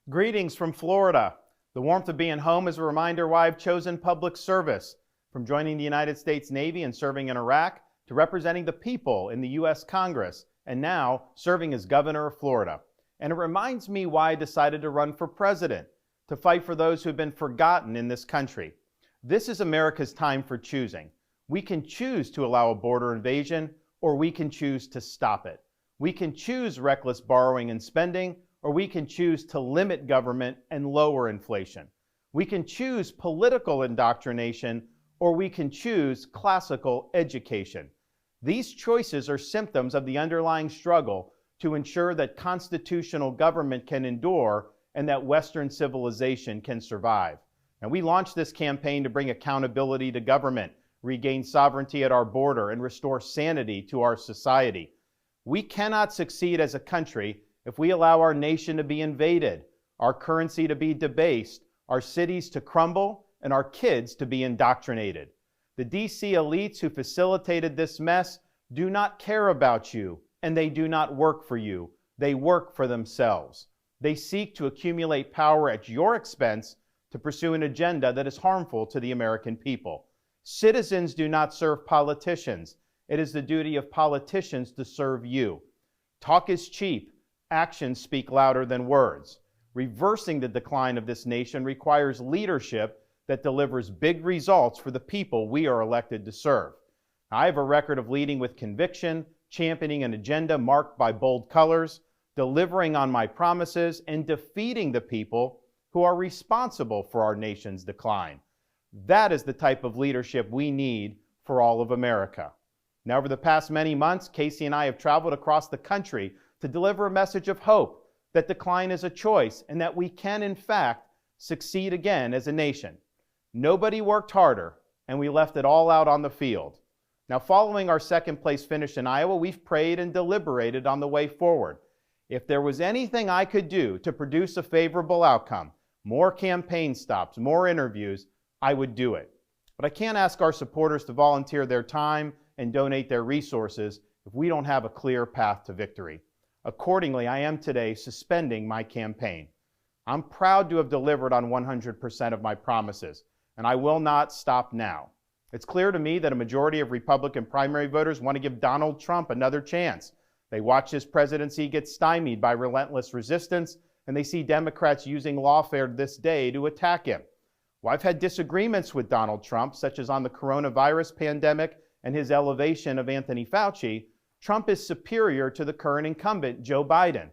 Greetings from Florida. The warmth of being home is a reminder why I've chosen public service. From joining the United States Navy and serving in Iraq, to representing the people in the U.S. Congress, and now serving as governor of Florida. And it reminds me why I decided to run for president, to fight for those who have been forgotten in this country. This is America's time for choosing. We can choose to allow a border invasion, or we can choose to stop it. We can choose reckless borrowing and spending, or we can choose to limit government and lower inflation. We can choose political indoctrination, or we can choose classical education. These choices are symptoms of the underlying struggle to ensure that constitutional government can endure and that Western civilization can survive. And we launched this campaign to bring accountability to government, regain sovereignty at our border, and restore sanity to our society. We cannot succeed as a country if we allow our nation to be invaded, our currency to be debased, our cities to crumble, and our kids to be indoctrinated. The DC elites who facilitated this mess do not care about you, and they do not work for you. They work for themselves. They seek to accumulate power at your expense to pursue an agenda that is harmful to the American people. Citizens do not serve politicians. It is the duty of politicians to serve you. Talk is cheap. Actions speak louder than words. Reversing the decline of this nation requires leadership that delivers big results for the people we are elected to serve. I have a record of leading with conviction, championing an agenda marked by bold colors, delivering on my promises, and defeating the people who are responsible for our nation's decline. That is the type of leadership we need for all of America. Now, over the past many months, Casey and I have traveled across the country to deliver a message of hope that decline is a choice and that we can, in fact, succeed again as a nation. Nobody worked harder, and we left it all out on the field. Now, following our second place finish in Iowa, we've prayed and deliberated on the way forward. If there was anything I could do to produce a favorable outcome, more campaign stops, more interviews, I would do it. But I can't ask our supporters to volunteer their time and donate their resources if we don't have a clear path to victory. Accordingly, I am today suspending my campaign. I'm proud to have delivered on 100% of my promises, and I will not stop now. It's clear to me that a majority of Republican primary voters want to give Donald Trump another chance. They watch his presidency get stymied by relentless resistance, and they see Democrats using lawfare this day to attack him. Well, I've had disagreements with Donald Trump, such as on the coronavirus pandemic and his elevation of Anthony Fauci. Trump is superior to the current incumbent, Joe Biden.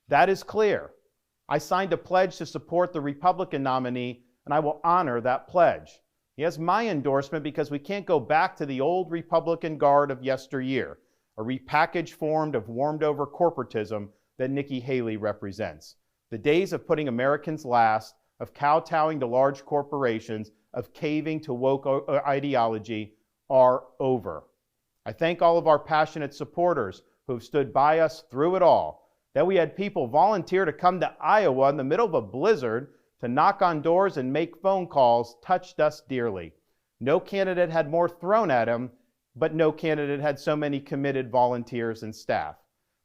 That is clear. I signed a pledge to support the Republican nominee, and I will honor that pledge. He has my endorsement because we can't go back to the old Republican guard of yesteryear, a repackaged form of warmed-over corporatism that Nikki Haley represents. The days of putting Americans last, of kowtowing to large corporations, of caving to woke ideology are over. I thank all of our passionate supporters who have stood by us through it all. That we had people volunteer to come to Iowa in the middle of a blizzard to knock on doors and make phone calls touched us dearly. No candidate had more thrown at him, but no candidate had so many committed volunteers and staff.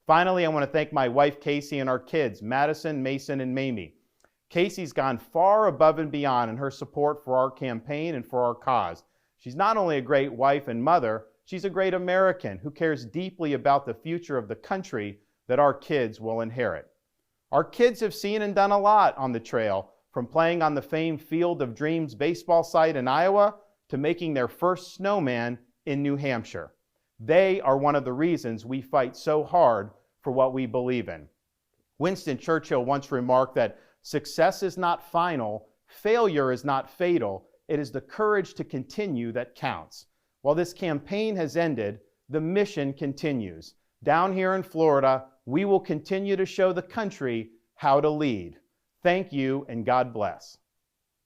Finally, I want to thank my wife, Casey, and our kids, Madison, Mason, and Mamie. Casey's gone far above and beyond in her support for our campaign and for our cause. She's not only a great wife and mother, she's a great American who cares deeply about the future of the country that our kids will inherit. Our kids have seen and done a lot on the trail, from playing on the famed Field of Dreams baseball site in Iowa to making their first snowman in New Hampshire. They are one of the reasons we fight so hard for what we believe in. Winston Churchill once remarked that success is not final, failure is not fatal, it is the courage to continue that counts. While this campaign has ended, the mission continues. Down here in Florida, we will continue to show the country how to lead. Thank you, and God bless.